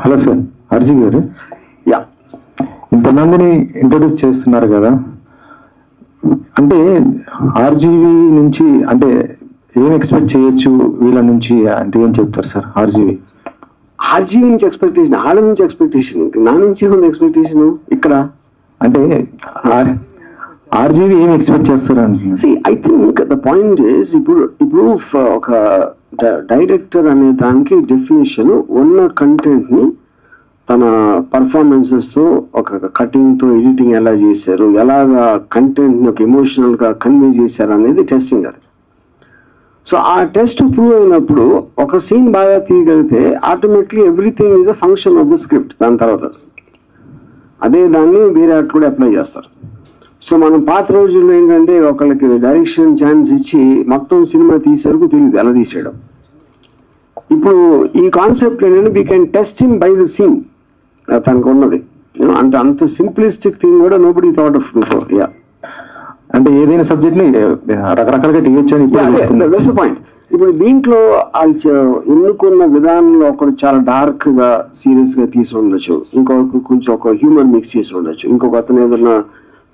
Hello sir, అర్జీ గారు. Yeah, ఇంతమందిని ఇంట్రొడ్యూస్ చేస్తున్నారు కదా, అంటే ఆర్జీవి నుంచి అంటే ఏం ఎక్స్పెక్ట్ చేయొచ్చు వీళ్ళ నుంచి అంటే ఏం చెప్తారు సార్? ఆర్జీవి నుంచి ఎక్స్పెక్టేషన్, వాళ్ళ నుంచి ఎక్స్పెక్టేషన్, నా నుంచి ఉంది ఎక్స్పెక్టేషన్. ఇక్కడ అంటే ఆర్జీవి ఏం ఎక్స్పెక్ట్ చేస్తారు అంటే I think the point is ఇప్పుడు ఒక డైరెక్టర్ అనే దానికి డెఫినేషన్ ఉన్న కంటెంట్ ని తన పర్ఫార్మెన్సెస్ తో, ఒక కటింగ్ తో, ఎడిటింగ్ ఎలా చేశారు, ఎలాగా కంటెంట్ ని ఒక ఎమోషనల్ గా కన్వే చేశారు అనేది టెస్టింగ్. అది సో ఆ టెస్ట్ ప్రూవ్ అయినప్పుడు ఒక సీన్ బాగా తీయగలిగితే automatically everything is a function of the script. దాని తర్వాత అదే దాన్ని వేరే అట్లా కూడా అప్లై చేస్తారు. సో మనం పాత రోజుల్లో ఏంటంటే ఒకళ్ళకి డైరెక్షన్ ఛాన్స్ ఇచ్చి మొత్తం సినిమా తీసేవరకు తెలియదు ఎలా తీసేయడం. ఇప్పుడు ఈ కాన్సెప్ట్ ఏంటంటే we can test him by the scene. తనకు ఉన్నది అంటే అంత సింప్లిస్టిక్ థింగ్ కూడా nobody thought of before. Yeah, అంటే ఏదైనా సబ్జెక్ట్ ని రకరకాలుగా తీయొచ్చు అని పాయింట్. ఇప్పుడు దీంట్లో వాళ్ళు ఎన్నుకున్న విధానంలో ఒకరు చాలా డార్క్ గా సీరియస్ గా తీసి ఉండొచ్చు, ఇంకొక కొంచెం ఒక హ్యూమర్ మిక్స్ చేసి ఉండొచ్చు, ఇంకొక అతను ఏదన్నా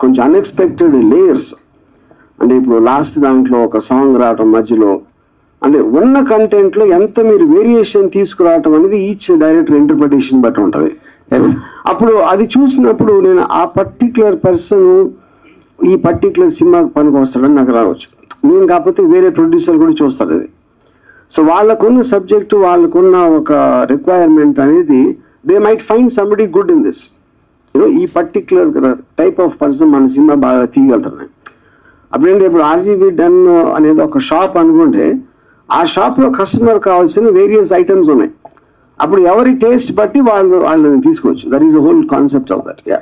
కొంచెం అన్ఎక్స్పెక్టెడ్ లేయర్స్. అంటే ఇప్పుడు లాస్ట్ దాంట్లో ఒక సాంగ్ రావటం మధ్యలో, అంటే ఉన్న కంటెంట్ లో ఎంత మీరు వేరియేషన్ తీసుకురావటం అనేది ఈచ్ డైరెక్టర్ ఇంటర్ప్రిటేషన్ బట్టి ఉంటది. అప్పుడు అది చూసినప్పుడు నేను ఆ పర్టిక్యులర్ పర్సన్ ఈ పర్టిక్యులర్ సినిమాకి పనికి వస్తాడని నాకు రావచ్చు. నేను కాకపోతే వేరే ప్రొడ్యూసర్ కూడా చూస్తాడు అది. సో వాళ్ళకున్న సబ్జెక్టు, వాళ్ళకున్న ఒక రిక్వైర్మెంట్ అనేది they might find somebody good in this. ఈ పర్టిక్యులర్ టైప్ ఆఫ్ పర్సన్ మన సినిమా బాగా తీయగలుగుతున్నాయి. అప్పుడేంటి, ఇప్పుడు ఆర్జీబీ డన్ అనేది ఒక షాప్ అనుకుంటే ఆ షాప్ లో కస్టమర్ కావాల్సిన వేరియస్ ఐటమ్స్ ఉన్నాయి. అప్పుడు ఎవరి టేస్ట్ బట్టి వాళ్ళని తీసుకోవచ్చు. That is the whole concept of that. Yeah,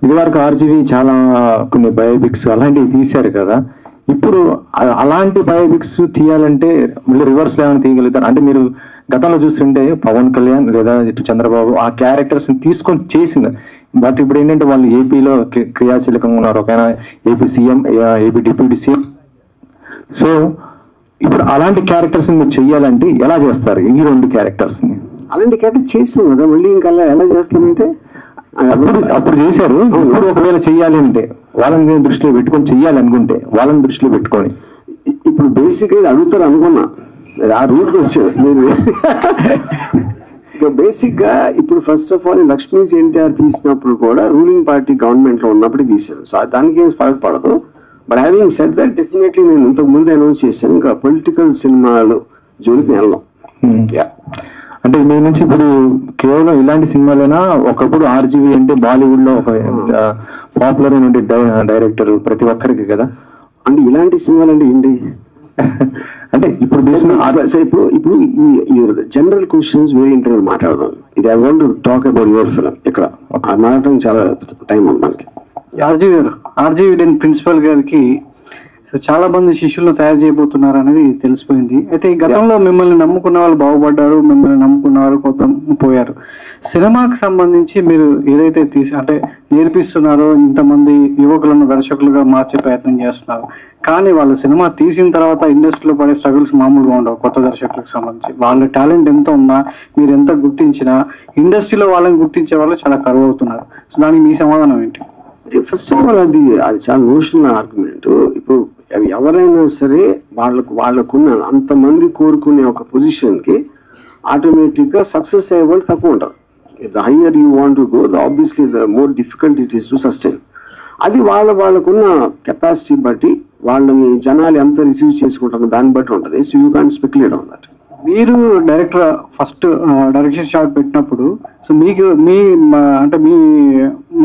ఇది వరకు ఆర్జీవి చాలా కొన్ని బయోపిక్స్ అలాంటివి తీశారు కదా, ఇప్పుడు అలాంటి బయోపిక్స్ తీయాలంటే మళ్ళీ రివర్స్ ఏమైనా తీయగలుగుతారు? అంటే మీరు గతంలో చూస్తుంటే పవన్ కళ్యాణ్ లేదా ఇటు చంద్రబాబు ఆ క్యారెక్టర్స్ తీసుకొని చేసింది, బట్ ఇప్పుడు ఏంటంటే వాళ్ళు ఏపీలో క్రియాశీలకంగా ఉన్నారు, ఒక AP CM, AP deputy CM. So ఇప్పుడు అలాంటి క్యారెక్టర్స్ మీరు చెయ్యాలంటే ఎలా చేస్తారు? ఈ రెండు క్యారెక్టర్స్ ని అలాంటి క్యారెక్టర్ చేస్తాం కదా, మళ్ళీ ఇంకా ఎలా చేస్తామంటే అప్పుడు చేశారు. ఇప్పుడు ఒకవేళ చెయ్యాలి అంటే వాళ్ళని దృష్టిలో పెట్టుకొని చెయ్యాలి అనుకుంటే వాళ్ళని దృష్టిలో పెట్టుకొని ఇప్పుడు బేసిక్ గా అడుగుతారు అనుకున్నా, ఆ రూట్ వచ్చారు మీరు. ఇక బేసిక్ గా ఇప్పుడు first of all Lakshmi's NTR తీసినప్పుడు కూడా రూలింగ్ పార్టీ గవర్నమెంట్ లో ఉన్నప్పుడు తీశారు. సో దానికి ఏం ఫరక్ పడదు. But having said that definitely నేను ఇంతకు ముందు అనౌన్స్ చేశాను, ఇంకా పొలిటికల్ సినిమాలు జోలికి వెళ్ళాం. అంటే మీ నుంచి ఇప్పుడు కేవలం ఇలాంటి సినిమాలైనా, ఒకప్పుడు ఆర్జీవి అంటే బాలీవుడ్ లో ఒక పాపులర్ అయిన డైరెక్టర్ ప్రతి ఒక్కరికి కదా, అంటే ఇలాంటి సినిమాలు అంటే ఏంటి అంటే ఇప్పుడు ఇప్పుడు ఈ జనరల్ క్వశ్చన్స్ వేరే ఇంటర్వ్యూ మాట్లాడదాం. ఇది I want to talk about your film. ఇక్కడ మాట్లాడటం చాలా టైం ఉంది మనకి. ఆర్జీవి ప్రిన్సిపల్ గారికి చాలా మంది శిష్యులను తయారు చేయబోతున్నారు అనేది తెలిసిపోయింది. అయితే ఈ గతంలో మిమ్మల్ని నమ్ముకున్న వాళ్ళు బాగుపడ్డారు, మిమ్మల్ని నమ్ముకున్న వాళ్ళు కొంత పోయారు. సినిమాకి సంబంధించి మీరు ఏదైతే అంటే నేర్పిస్తున్నారో, ఇంతమంది యువకులను దర్శకులుగా మార్చే ప్రయత్నం చేస్తున్నారు, కానీ వాళ్ళు సినిమా తీసిన తర్వాత ఇండస్ట్రీలో పడే స్ట్రగుల్స్ మామూలుగా ఉండవు. కొత్త దర్శకులకు సంబంధించి వాళ్ళ టాలెంట్ ఎంత ఉన్నా, మీరు ఎంత గుర్తించినా, ఇండస్ట్రీలో వాళ్ళని గుర్తించే వాళ్ళు చాలా కరువు అవుతున్నారు. సో దానికి మీ సమాధానం ఏంటి? ఫస్ట్ ఆఫ్ ఆల్ అది చాలా నోషనల్ ఆర్గ్యుమెంట్. ఇప్పుడు ఎవరైనా సరే వాళ్ళకున్న అంతమంది కోరుకునే ఒక పొజిషన్ కి ఆటోమేటిక్ గా సక్సెస్ అయ్యే వాళ్ళు తక్కువ ఉంటారు. The higher you want to go, obviously the more difficult it is to sustain. అది వాళ్ళకున్న కెపాసిటీ బట్టి, వాళ్ళని జనాలు ఎంత రిసీవ్ చేసుకుంటారో దాన్ని బట్టి ఉంటుంది. So you can't speculate on that. మీరు డైరెక్టర్ ఫస్ట్ డైరెక్షన్ షాట్ పెట్టినప్పుడు సో మీకు మీ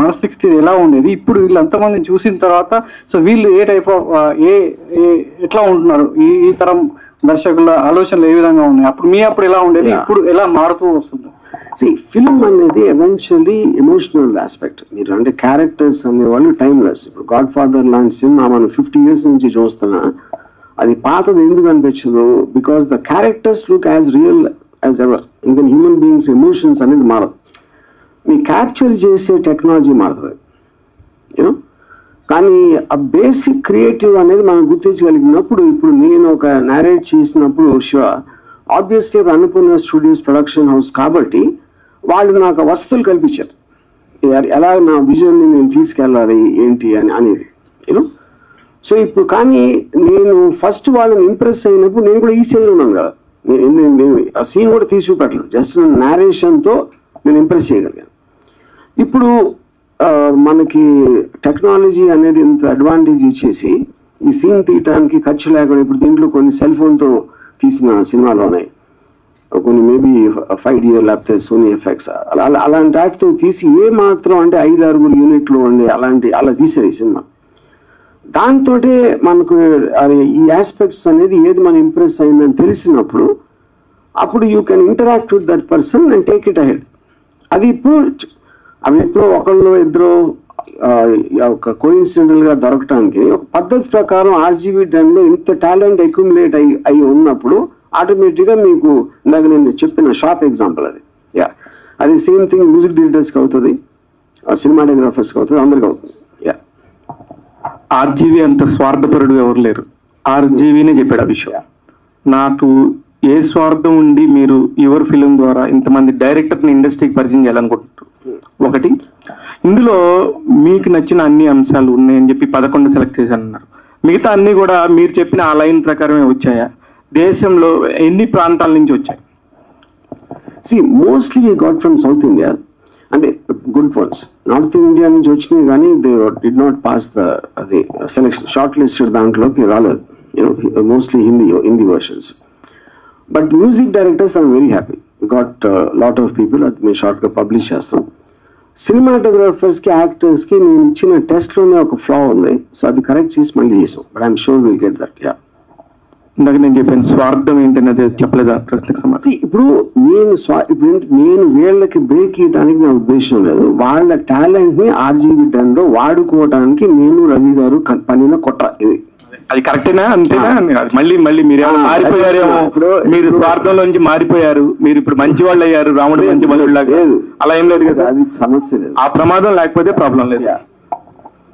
మనస్థితి ఎలా ఉండేది? ఇప్పుడు వీళ్ళు అంతమందిని చూసిన తర్వాత సో వీళ్ళు ఏ టైప్ ఆఫ్ ఎట్లా ఉంటున్నారు, ఈ తరం దర్శకుల ఆలోచనలు ఏ విధంగా ఉన్నాయి? అప్పుడు ఎలా ఉండేది, ఇప్పుడు ఎలా మారుతూ వస్తుంది? ఫిల్మ్ అనేది ఎవెన్చువల్లీ ఎమోషనల్ ఆస్పెక్ట్. మీరు అంటే క్యారెక్టర్స్ అనేవాళ్ళు టైమ్లెస్. ఇప్పుడు గాడ్ ఫాదర్ లాంటి సినిమా మనం 50 years నుంచి చూస్తున్నా, అది పాతది ఎందుకు అనిపించదు? Because the characters look as real as ever. ఇంకా హ్యూమన్ బీయింగ్స్ ఎమోషన్స్ అనేది మారదు. మీ క్యాప్చర్ చేసే టెక్నాలజీ మారుతుంది, యూనో. కానీ ఆ బేసిక్ క్రియేటివ్ అనేది మనం గుర్తించగలిగినప్పుడు, ఇప్పుడు నేను ఒక నారేట్ చేసినప్పుడు Shiva obviously Annapurna studios production house కాబట్టి వాళ్ళు నాకు వసతులు కల్పించారు, ఎలా నా విజన్ని నేను తీసుకెళ్ళాలి ఏంటి అనేది యూనో. సో ఇప్పుడు కానీ నేను ఫస్ట్ వాళ్ళని ఇంప్రెస్ అయినప్పుడు నేను కూడా ఈ సీన్లో ఉన్నాను కదా, నేను ఆ సీన్ కూడా తీసి చూపెట్టలేదు, జస్ట్ నేరేషన్తో నేను ఇంప్రెస్ చేయగలిగాను. ఇప్పుడు మనకి టెక్నాలజీ అనేది ఇంత అడ్వాంటేజ్ ఇచ్చేసి ఈ సీన్ తీయటానికి ఖర్చు లేకుండా ఇప్పుడు దీంట్లో కొన్ని సెల్ ఫోన్తో తీసిన సినిమాలు ఉన్నాయి, కొన్ని మేబీ 5D లేకపోతే సోనీ ఎఫెక్ట్స్ అలాంటి వాటితో తీసి ఏ మాత్రం అంటే 5-6 యూనిట్లు ఉండి అలా తీసేది ఈ సినిమా. దాంతో మనకు ఈ ఆస్పెక్ట్స్ అనేది ఏది మనం ఇంప్రెస్ అయిందని తెలిసినప్పుడు అప్పుడు you can interact with that person and take it ahead. అది ఇప్పుడు ఒకళ్ళు ఇద్దరు ఒక కోఇన్సిడెంటల్ గా దొరకటానికి ఒక పద్ధతి ప్రకారం ఆర్జీవీ డన్లో ఇంత టాలెంట్ అక్యుములేట్ అయి ఉన్నప్పుడు ఆటోమేటిక్ గా మీకు ఇందాక నేను చెప్పిన షార్ప్ ఎగ్జాంపుల్ అది. అది సేమ్ థింగ్ మ్యూజిక్ డైరెక్టర్స్కి అవుతుంది, సినిమాటోగ్రాఫర్స్కి అవుతుంది, అందరికి అవుతుంది. ఆర్జీవీ అంత స్వార్థపరుడు ఎవరు లేరు, ఆర్జీవీనే చెప్పాడు ఆ విషయం. నాకు ఏ స్వార్థం ఉండి మీరు యువర్ ఫిలిం ద్వారా ఇంతమంది డైరెక్టర్ని ఇండస్ట్రీకి పరిచయం చేయాలనుకుంటున్నారు? ఒకటి, ఇందులో మీకు నచ్చిన అన్ని అంశాలు ఉన్నాయని చెప్పి 11 సెలెక్ట్ చేశానన్నారు. మిగతా అన్ని కూడా మీరు చెప్పిన ఆ లైన్ ప్రకారమే వచ్చాయా? దేశంలో ఎన్ని ప్రాంతాల నుంచి వచ్చాయి? Mostly we got from south India, అంటే గుడ్ ఫోన్స్. నార్త్ ఇండియా నుంచి వచ్చినాయి కానీ దే డిడ్ నాట్ పాస్ అది సెలెక్షన్, షార్ట్ లిస్టెడ్ దాంట్లోకి రాలేదు, mostly Hindi versions. But music directors I'm very happy, got lot of people, అది మేము షార్ట్గా పబ్లిష్ చేస్తాం. సినిమాటోగ్రాఫర్స్కి యాక్టర్స్కి నేను ఇచ్చిన టెస్ట్లోనే ఒక ఫ్లా ఉంది, సో అది కరెక్ట్ చేసి మళ్ళీ చేసాం. But I'm sure will get that. ఇందాక నేను చెప్పాను స్వార్థం ఏంటనేది చెప్పలేదా ప్రశ్నకు సమాధానం? ఇప్పుడు నేను వీళ్ళకి బ్రేక్ ఇవ్వడానికి నా ఉద్దేశం లేదు, వాళ్ళ టాలెంట్ ని ఆర్జీవీ డన్లో వాడుకోవడానికి నేను రవి గారు పనిన కొట్ట. ఇది అది కరెక్టేనా? అంతేనా? మళ్ళీ మీరు ఏమైనా మారిపోయారేమో, మీరు స్వార్థంలోంచి మారిపోయారు, మీరు ఇప్పుడు మంచి వాళ్ళు అయ్యారు, రాముడు మంచి వాళ్ళు లేదు, అలా ఏం లేదు కదా. అది సమస్య లేదు, ఆ ప్రమాదం లేకపోతే ప్రాబ్లం లేదు.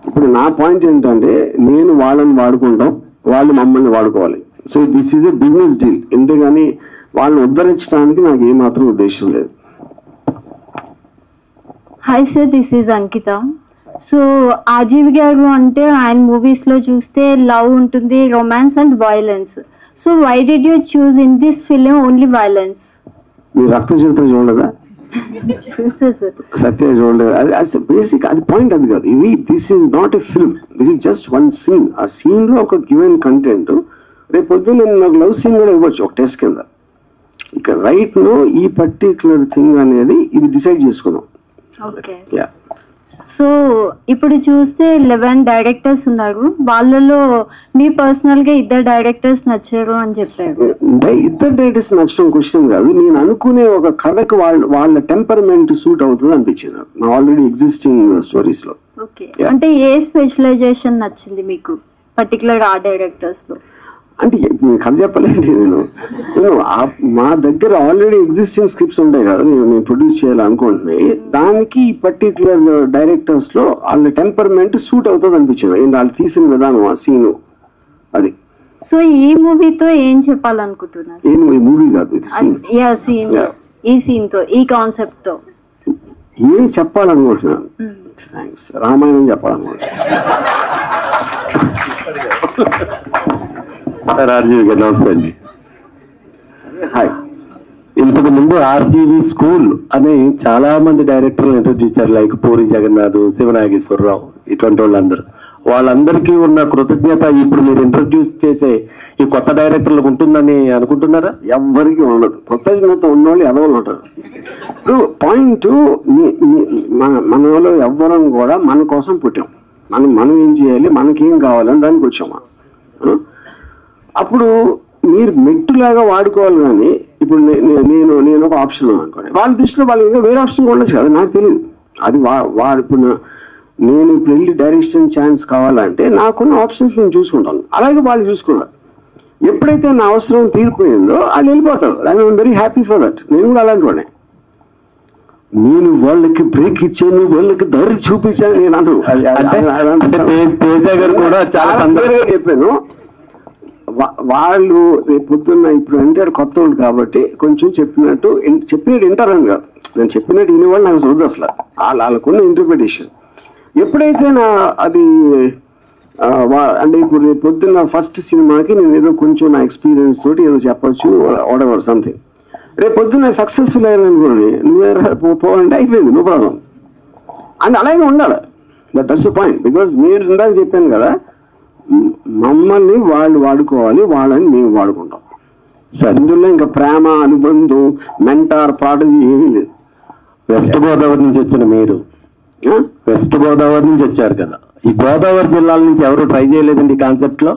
ఇప్పుడు నా పాయింట్ ఏంటంటే నేను వాళ్ళని వాడుకుంటాం, వాళ్ళు మమ్మల్ని వాడుకోవాలి. So this is a business deal, ఎంతగాని వాళ్ళని ఉద్ధరించడానికి నాకు ఏమాత్రం ఉద్దేశం లేదు. Hi sir, this is Ankita. So RGV గారు అంటే ఆయన మూవీస్ లో చూస్తే లవ్ ఉంటుంది, romance and violence. So why did you choose in this film only violence? మీరు రక్త చరిత్ర చూడలేదా? సత్య చూడలేదు. అది బేసిక్, అది పాయింట్ అది కాదు. ఇది this is not a film, this is just one scene. ఆ సీన్ లో ఒక గివెన్ కంటెంట్, రేపు పొద్దున్న నేను నాకు లవ్ సీన్ కూడా ఇవ్వచ్చు ఒక టెస్ట్ కింద. ఇక రైట్ నో ఈ పర్టికులర్ థింగ్ అనేది ఇది డిసైడ్ చేసుకున్నాం. సో ఇప్పుడు చూస్తే 11 డైరెక్టర్స్ ఉన్నారు, వాళ్ళలో మీ పర్సనల్ గా 2 డైరెక్టర్స్ నచ్చారు అని చెప్పారు. అంటే 2 డైరెక్టర్స్ నచ్చడం క్వశ్చన్ కాదు, నేను అనుకునే ఒక కథకు వాళ్ళ టెంపర్మెంట్ సూట్ అవుతుంది అనిపించింది నా ఆల్రెడీ ఎగ్జిస్టింగ్ స్టోరీస్ లో. ఓకే, అంటే ఏ స్పెషలైజేషన్ నచ్చింది మీకు పర్టికులర్ ఆ డైరెక్టర్స్ లో? అంటే కథ చెప్పలేండి, నేను మా దగ్గర ఆల్రెడీ ఎగ్జిస్టింగ్ స్క్రిప్ట్స్ ఉంటాయి కదా, నేను ప్రొడ్యూస్ చేయాలనుకుంటున్నాయి, దానికి ఈ పర్టికులర్ డైరెక్టర్స్ లో వాళ్ళ టెంపర్మెంట్ సూట్ అవుతుంది అనిపించింది, వాళ్ళు తీసిన విధానం, ఆ సీను అది. సో ఈ మూవీతో ఏం చెప్పాలనుకుంటున్నారు? ఈ మూవీ కాదు, ఇది సీన్. ఈ సీన్ తో, ఈ కాన్సెప్ట్ తో ఏం చెప్పాలనుకుంటున్నాను? థ్యాంక్స్, రామాయణం చెప్పాలనుకుంటున్నాను. ఆర్జీవి గారు నమస్తే అండి. హాయ్. ఇంతకు ముందు ఆర్జీవి స్కూల్ అని చాలా మంది డైరెక్టర్లు ఇంట్రడ్యూస్ చేశారు, లైక్ పూరి జగన్నాథ్, శివనాగేశ్వరరావు, ఇటువంటి వాళ్ళందరికీ ఉన్న కృతజ్ఞత ఇప్పుడు మీరు ఇంట్రడ్యూస్ చేసే ఈ కొత్త డైరెక్టర్లకు ఉంటుందని అనుకుంటున్నారా? ఎవ్వరికి ఉండదు, కృతజ్ఞత ఉన్నోళ్ళు ఎదవలు ఉంటారు. ఇప్పుడు పాయింట్, మనలో ఎవ్వరం కూడా మన కోసం పుట్టాం, మనం ఏం చేయాలి, మనకేం కావాలని దానికి వచ్చామా. అప్పుడు మీరు మెట్టులాగా వాడుకోవాలి, కానీ ఇప్పుడు నేను ఒక ఆప్షన్ అనుకోండి, వాళ్ళ దృష్టిలో వాళ్ళకి ఇంకా వేరే ఆప్షన్ ఉండొచ్చు కదా, నాకు తెలియదు. అది ఇప్పుడు నేను ఇప్పుడు వెళ్ళి డైరెక్షన్ ఛాన్స్ కావాలంటే నాకున్న ఆప్షన్స్ నేను చూసుకుంటాను, అలాగే వాళ్ళు చూసుకున్నారు. ఎప్పుడైతే నా అవసరం తీరిపోయిందో వాళ్ళు వెళ్ళిపోతారు. I'm very happy for that. నేను కూడా అలాంటి వాడే, నేను వాళ్ళకి బ్రేక్ ఇచ్చాను, వాళ్ళకి దారి చూపించాను నేను అను. చెప్పాను, వాళ్ళు రేపు పొద్దున్న ఇప్పుడు అంటే కొత్త వాళ్ళు కాబట్టి కొంచెం చెప్పినట్టు వింటారని కాదు, నేను చెప్పినట్టు వినేవాళ్ళు నాకు చూడదు అసలు, వాళ్ళకున్న ఇంటర్ప్రిటేషన్. ఎప్పుడైతే అది అంటే ఇప్పుడు రేపు పొద్దున్న ఫస్ట్ సినిమాకి నేను ఏదో కొంచెం నా ఎక్స్పీరియన్స్ తోటి ఏదో చెప్పొచ్చు, వాటెవర్ సంథింగ్. రేపు పొద్దున్న సక్సెస్ఫుల్ అయ్యాను అనుకోండి, నువ్వు పోవాలంటే అయిపోయింది, నో ప్రాబ్లం. అని అలాగే ఉండాలి. That's the point. బికాజ్ మీరు ఇందాక చెప్పాను కదా, మమ్మల్ని వాళ్ళు వాడుకోవాలి, వాళ్ళని మేము వాడుకుంటాం. ఇందులో ఇంకా ప్రేమ, అనుబంధం, మెంటార్, ప్రాటజీ ఏమీ లేదు. వెస్ట్ గోదావరి నుంచి వచ్చిన మీరు, వెస్ట్ గోదావరి నుంచి వచ్చారు కదా, ఈ గోదావరి జిల్లాల నుంచి ఎవరు ట్రై చేయలేదండి ఈ కాన్సెప్ట్ లో?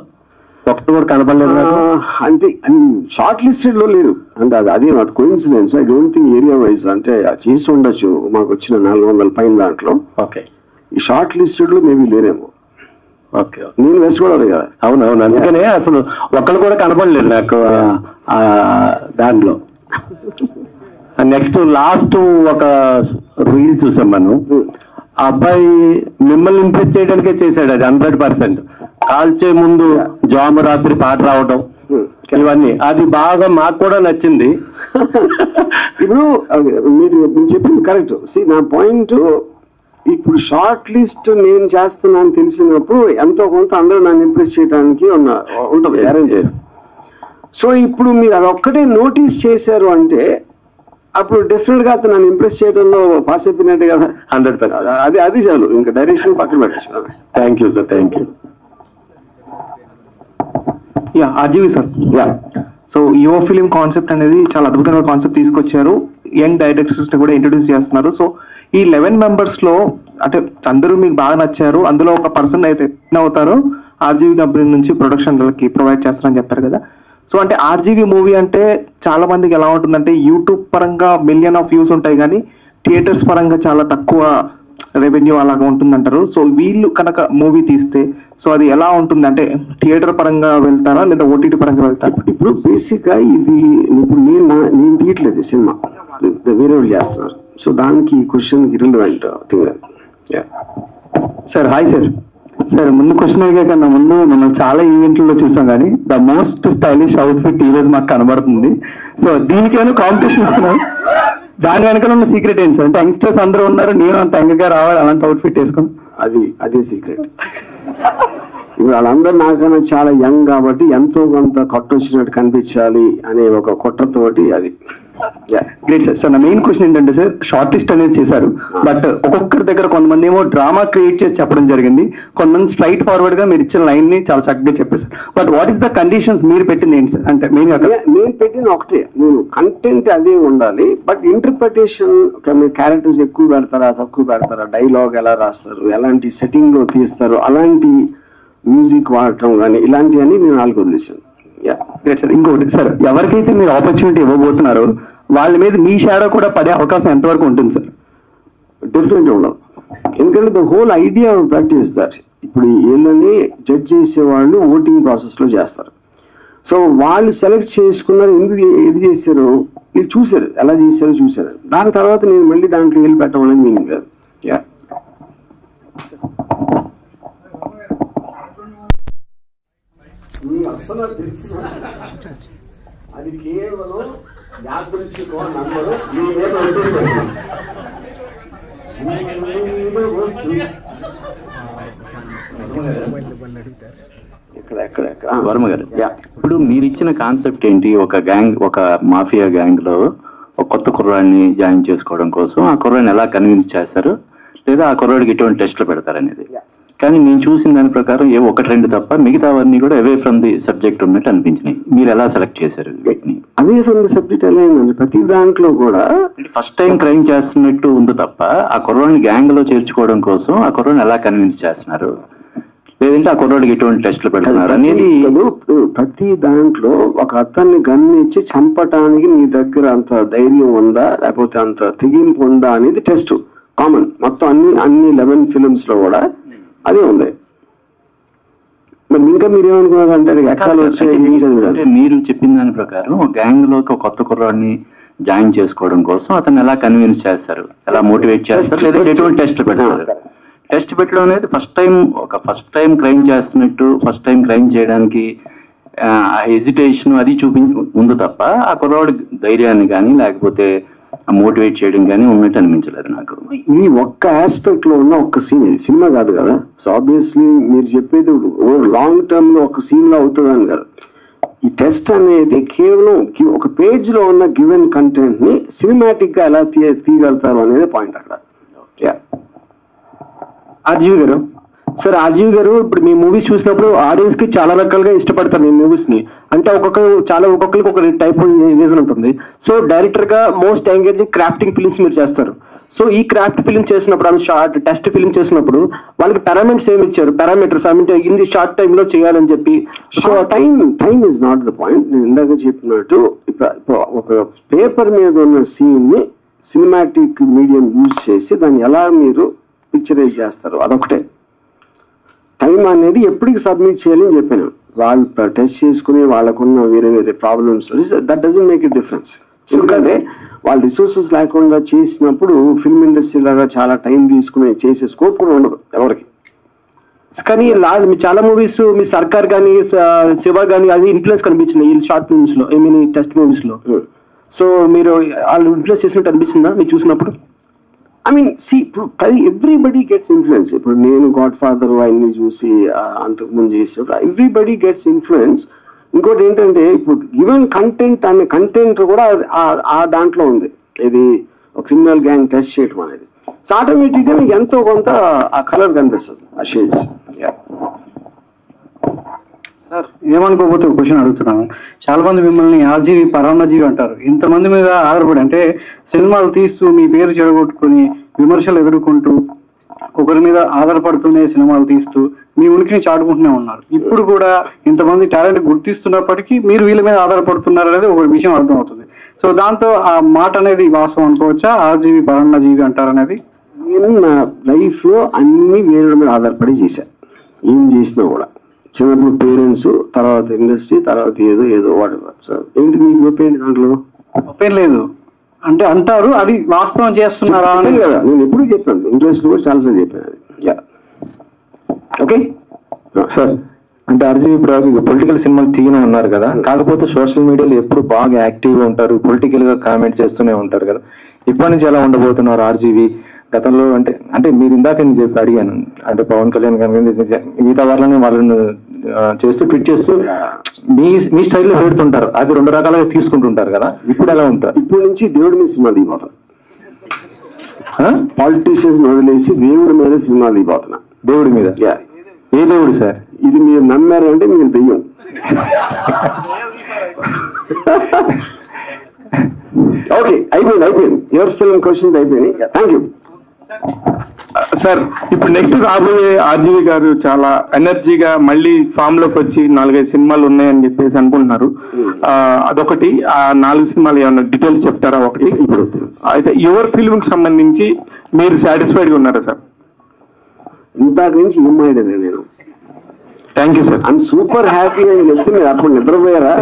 ఒకటి కూడా కనపడలేదు. అంటే షార్ట్ లిస్టెడ్ లో లేరు అంటే అది coincidence. I don't think area wise అంటే చేసి ఉండొచ్చు. మాకు వచ్చిన 400 పైన దాంట్లో ఓకే, ఈ షార్ట్ లిస్టెడ్ లో మేబీ లేరేమో. ఓకే, నేను వెస్ట్ గోదావరి కదా. అవునవును, అందుకనే అసలు ఒక్కళ్ళు కూడా కనపడలేదు నాకు దాంట్లో. నెక్స్ట్ లాస్ట్ ఒక రీల్ చూసాం మనం, ఆ అబ్బాయి మిమ్మల్ని ఇంప్రెస్ చేయడానికే చేశాడు అది 100%. కాల్చే ముందు జాము రాత్రి పాట రావడం ఇవన్నీ అది బాగా మాకు కూడా నచ్చింది. ఇప్పుడు మీరు చెప్పింది కరెక్ట్. నా పాయింట్, ఇప్పుడు షార్ట్ లిస్ట్ నేను చేస్తున్నాను తెలిసినప్పుడు ఎంతో కొంత అందరూ నన్ను ఇంప్రెస్ చేయడానికి ఉంటుంది గ్యారెంటీ. సో ఇప్పుడు మీరు అదొక్కటే నోటీస్ చేశారు అంటే అప్పుడు డెఫినెట్ గా నన్ను ఇంప్రెస్ చేయడంలో పాస్ అయిపోయినట్టే కదా. 100%. అది చాలు, ఇంకా డైరెక్షన్ పక్కన పెట్టచ్చు. Thank you sir, thank you. RGV sir, so యువ ఫిలిం కాన్సెప్ట్ అనేది చాలా అద్భుతమైన కాన్సెప్ట్ తీసుకొచ్చారు. యంగ్ డైరెక్టర్స్ ని కూడా ఇంట్రొడ్యూస్ చేస్తున్నారు. సో ఈ 11 members లో అంటే అందరూ మీకు బాగా నచ్చారు, అందులో ఒక పర్సన్ అయితే అవుతారో ఆర్జీవి కంపెనీ నుంచి ప్రొడక్షన్లకి ప్రొవైడ్ చేస్తారని చెప్పారు కదా. సో అంటే ఆర్జీవి మూవీ అంటే చాలా మందికి ఎలా ఉంటుందంటే యూట్యూబ్ పరంగా మిలియన్ ఆఫ్ వ్యూస్ ఉంటాయి కానీ థియేటర్స్ పరంగా చాలా తక్కువ రెవెన్యూ అలాగా ఉంటుందంటారు. సో వీళ్ళు కనుక మూవీ తీస్తే సో అది ఎలా ఉంటుంది అంటే థియేటర్ పరంగా వెళ్తారా లేదా ఓటీటీ పరంగా వెళ్తారా? ఇప్పుడు బేసిక్ గా ఇది ఇప్పుడు నేను తీయట్లేదు సినిమా, వేరే వాళ్ళు చేస్తున్నారు. సో దానికి question irrelevant thing. Sir hi sir. Sir ముందు క్వశ్చన్ అడిగే కన్నా ముందు మనం చాలా ఈవెంట్లలో చూసాం కానీ ద మోస్ట్ స్టైలిష్ అవుట్ఫిట్ ఈ రోజు మాకు కనబడుతుంది. సో దీనికేమైనా కాంపిటీషన్ ఇస్తున్నారు? దాని వెనకాల ఉన్న సీక్రెట్ ఏంటి సార్? అంటే యంగ్స్టర్స్ అందరూ ఉన్నారు, నేను అంత యంగ్గా రావాలి అలాంటి అవుట్ఫిట్ వేసుకుని. అదే సీక్రెట్. ఇప్పుడు వాళ్ళందరూ నాకన్నా చాలా యంగ్ కాబట్టి ఎంతో కొంత కొట్టొచ్చినట్టు కనిపించాలి అనే ఒక కుట్రతోటి అది. Great sir. సార్ నా మెయిన్ క్వశ్చన్ ఏంటంటే సార్, షార్ట్ లిస్ట్ అనేది చేశారు బట్ ఒక్కొక్కరి దగ్గర కొంతమంది ఏమో డ్రామా క్రియేట్ చేసి చెప్పడం జరిగింది, కొంతమంది స్ట్రైట్ ఫార్వర్డ్ గా మీరు ఇచ్చిన లైన్ ని చాలా చక్కగా చెప్పేశారు. But what is the conditions మీరు పెట్టింది ఏంటి సార్? అంటే మెయిన్ నేను పెట్టిన ఒకటే, నేను కంటెంట్ అదే ఉండాలి బట్ ఇంటర్ప్రిటేషన్ క్యారెక్టర్స్ ఎక్కువ పెడతారా తక్కువ పెడతారా, డైలాగ్ ఎలా రాస్తారు, ఎలాంటి సెట్టింగ్ లో తీస్తారు, అలాంటి మ్యూజిక్ వాడటం కానీ ఇలాంటివన్నీ నేను వాళ్ళకి వదిలేసాను. Great sir. ఇంకోటి సార్, ఎవరికైతే మీరు ఆపర్చునిటీ ఇవ్వబోతున్నారో వాళ్ళ మీద మీ షాడో కూడా పడే అవకాశం ఎంతవరకు ఉంటుంది సార్? డెఫినెట్గా ఉండదు. ఎందుకంటే the whole idea of that is that ఇప్పుడు వీళ్ళని జడ్జ్ చేసేవాళ్ళు ఓటింగ్ ప్రాసెస్ లో చేస్తారు. సో వాళ్ళు సెలెక్ట్ చేసుకున్నారు, ఎందుకు ఏది చేశారు వీళ్ళు చూశారు, ఎలా చేశారో చూశారు. దాని తర్వాత నేను మళ్ళీ దాంట్లో వెళ్ళి పెట్టమని మీనింగ్ కాదు. అది కేవలం యాదృచ్ఛికం నంబరు మీ మీద వర్మ గారు, ఇప్పుడు మీరు ఇచ్చిన కాన్సెప్ట్ ఏంటి? ఒక గ్యాంగ్, ఒక మాఫియా గ్యాంగ్ లో ఒక కొత్త కుర్రాడిని జాయిన్ చేసుకోవడం కోసం ఆ కుర్రాడిని ఎలా కన్విన్స్ చేస్తారు లేదా ఆ కుర్రాడికి ఎటువంటి టెస్ట్లు పెడతారనేది. కానీ నేను చూసిన దాని ప్రకారం ఏ 1-2 తప్ప మిగతావన్నీ కూడా అవే ఫ్రమ్ ది సబ్జెక్ట్ ఉన్నట్టు అనిపించినాయి. మీరు ఎలా సెలెక్ట్ చేశారు వీటిని? అవే ఫ్రమ్ ది సబ్జెక్ట్ ఎలా అయిందండి, ప్రతి దాంట్లో కూడా ఫస్ట్ టైం క్రైమ్ చేస్తున్నట్టు ఉంది తప్ప ఆ కుర్రాడిని గ్యాంగ్ లో చేర్చుకోవడం కోసం ఆ కుర్రాడిని ఎలా కన్విన్స్ చేస్తున్నారు, లేదంటే ఆ కుర్రాడికి ఎటువంటి టెస్ట్లు పెడుతున్నారు అనేది. ప్రతి దాంట్లో ఒక అతన్ని గన్నిచ్చి చంపటానికి నీ దగ్గర అంత ధైర్యం ఉందా లేకపోతే అంత తెగింపు ఉందా అనేది టెస్ట్ కామన్. మొత్తం అన్ని 11 ఫిల్మ్స్ లో కూడా అదే ఉంది. మరి ఇంకా మీరేమనుకున్నారు అంటే ఎక్కడాలు వచ్చాయి? మీరు చెప్పిన దాని ప్రకారం గ్యాంగ్ లోకి ఒక కొత్త కుర్రాడిని జాయిన్ చేసుకోవడం కోసం అతను ఎలా కన్విన్స్ చేస్తారు, ఎలా మోటివేట్ చేస్తారు, లేదా ఎటువంటి టెస్ట్లు పెడతారు? టెస్ట్ పెట్టడం అనేది ఫస్ట్ టైం క్రైమ్ చేస్తున్నట్టు, ఫస్ట్ టైం క్రైమ్ చేయడానికి హెజిటేషన్ అది ఉంది తప్ప ఆ కుర్రాడి ధైర్యాన్ని కానీ లేకపోతే మోటివేట్ చేయడం కానీ ఉన్నట్టు అనిపించలేదు నాకు. ఇది ఒక్క ఆస్పెక్ట్ లో ఉన్న ఒక్క సీన్, ఇది సినిమా కాదు కదా. సో ఆబ్వియస్లీ మీరు చెప్పేది లాంగ్ టర్మ్ లో ఒక సీన్ లో అవుతుందని కదా. ఈ టెస్ట్ అనేది కేవలం ఒక పేజ్ లో ఉన్న గివెన్ కంటెంట్ ని సినిమాటిక్ గా ఎలా తీయగలుగుతారు అనేది పాయింట్ అక్కడ. ఆర్జీవి గారు, సార్ ఆర్జీవి గారు, ఇప్పుడు మీ మూవీస్ చూసినప్పుడు ఆడియన్స్ కి చాలా రకాలుగా ఇష్టపడతారు మీ మూవీస్ ని. అంటే ఒక్కొక్కరికి ఒక టైప్ రీజన్ ఉంటుంది. సో డైరెక్టర్ గా మోస్ట్ ఎంగేజింగ్ క్రాఫ్టింగ్ ఫిలిమ్స్ మీరు చేస్తారు. సో ఈ క్రాఫ్ట్ ఫిలిం చేసినప్పుడు, షార్ట్ టెస్ట్ ఫిలిం చేసినప్పుడు వాళ్ళకి పారామీటర్స్ ఏమి ఇచ్చారు? పారామీటర్స్ అంటే ఇన్ని షార్ట్ టైమ్ లో చేయాలని చెప్పి. So time is not the point. నేను ఇందాక చెప్పినట్టు ఒక పేపర్ మీద ఉన్న సీన్ ని సినిమాటిక్ మీడియం యూజ్ చేసి దాన్ని ఎలా మీరు పిక్చరైజ్ చేస్తారు, అదొకటే. టైం అనేది ఎప్పటికి సబ్మిట్ చేయాలని చెప్పాను. వాళ్ళు టెస్ట్ చేసుకుని వాళ్ళకున్న వేరే వేరే problems, that doesn't make it difference. ఎందుకంటే వాళ్ళ రిసోర్సెస్ లేకుండా చేసినప్పుడు ఫిల్మ్ ఇండస్ట్రీ లాగా చాలా టైం తీసుకుని చేసే స్కోప్ కూడా ఉండదు ఎవరికి. కానీ చాలా మూవీస్ మీ సర్కార్ కానీ శివ కానీ అది ఇన్ఫ్లుయెన్స్ కనిపించింది ఈ షార్ట్ ఫిల్మ్స్ లో, ఐ మీన్ టెస్ట్ మూవీస్ లో. సో మీరు వాళ్ళు ఇన్ఫ్లుయెన్స్ చేసినట్టు అనిపించిందా మీరు చూసినప్పుడు? I mean everybody gets influence. ఇప్పుడు నేను గాడ్ ఫాదర్ ఆయన్ని చూసి అంతకుముందు చేసేప్పుడు ఎవ్రీబడి గెట్స్ ఇన్ఫ్లుయెన్స్. ఇంకోటి ఏంటంటే ఇప్పుడు గివెన్ కంటెంట్ అనే కంటెంట్ కూడా ఆ దాంట్లో ఉంది. ఇది క్రిమినల్ గ్యాంగ్ టెస్ట్ చేయడం అనేది. సో ఆటోమేటిక్ గా మీకు ఎంతో కొంత ఆ కలర్ కనిపిస్తుంది, ఆ షేడ్స్. సార్ ఏమనుకోకపోతే ఒక క్వశ్చన్ అడుగుతున్నాను. చాలా మంది మిమ్మల్ని ఆర్జీవి పరాన్నజీవి అంటారు. ఇంతమంది మీద ఆధారపడి, అంటే సినిమాలు తీస్తూ మీ పేరు చెడగొట్టుకుని విమర్శలు ఎదుర్కొంటూ ఒకరి మీద ఆధారపడుతూనే సినిమాలు తీస్తూ మీ ఉనికిని చాటుకుంటూనే ఉన్నారు. ఇప్పుడు కూడా ఇంతమంది టాలెంట్ గుర్తిస్తున్నప్పటికీ మీరు వీళ్ళ మీద ఆధారపడుతున్నారు అనేది ఒక విషయం అర్థమవుతుంది. సో దాంతో ఆ మాట అనేది వాస్తవం అనుకోవచ్చా? ఆర్జీవి పరాన్నజీవి అంటారు అనేది. నేను నా లైఫ్ లో అన్ని వేరే మీద ఆధారపడి చేశాను. ఏం చేసినా కూడా చిన్నప్పుడు పేరెంట్స్, తర్వాత ఇండస్ట్రీ, తర్వాత ఏదో వాడు. సార్ ఏంటి మీకు ఒప్పేంటి దాంట్లో? ఒప్పేం లేదు అంటే అంటారు, అది వాస్తవం చేస్తున్నారా అని కదా. నేను ఎప్పుడు చెప్పాను, ఇంట్రెస్ట్ కూడా చాలాసార్లు చెప్పాను అది. ఓకే సార్, అంటే ఆర్జీవి పొలిటికల్ సినిమాలు తీయనే ఉన్నారు కదా, కాకపోతే సోషల్ మీడియాలో ఎప్పుడు బాగా యాక్టివ్గా ఉంటారు, పొలిటికల్ గా కామెంట్ చేస్తూనే ఉంటారు కదా. ఇప్పటి నుంచి ఎలా ఉండబోతున్నారు ఆర్జీవి? గతంలో అంటే మీరు ఇందాక నేను చెప్పి అడిగాను, అంటే పవన్ కళ్యాణ్ కానీ మిగతా వాళ్ళని చేస్తూ ట్వీట్ చేస్తూ మీ స్టైల్లో పెడుతుంటారు, అది రెండు రకాలుగా తీసుకుంటుంటారు కదా. ఇప్పుడు ఎలా ఉంటారు? ఇప్పటి నుంచి దేవుడి మీద సినిమా దిగిపోతాను. పాలిటీషియన్స్ వదిలేసి దేవుడి మీద సినిమా దిగిపోతున్నా. దేవుడి మీద? ఏ దేవుడు సార్? ఇది మీరు నమ్మారు అంటే మీరు దెయ్యం. ఓకే, అయిపోయింది. యువర్ ఫిల్మ్ క్వశ్చన్స్ అయిపోయినాయి. Thank you sir. ఇప్పుడు నెక్స్ట్ రాబోయే ఆర్జీవి గారు చాలా ఎనర్జీగా మళ్ళీ ఫామ్ లోకి వచ్చి 4-5 సినిమాలు ఉన్నాయని చెప్పేసి అనుకుంటున్నారు. అదొకటి. ఆ 4 సినిమాలు ఏమన్నా డీటెయిల్స్ చెప్తారా? ఒకటి ఇప్పుడు అయితే యువర్ ఫిల్మ్ కి సంబంధించి మీరు సాటిస్ఫైడ్ గా ఉన్నారా సార్? ఇంతకు నుంచి ఏమైనా నేను thank you sir. I'm super happy అని చెప్తే మీరు అప్పుడు నిద్రపోయారా?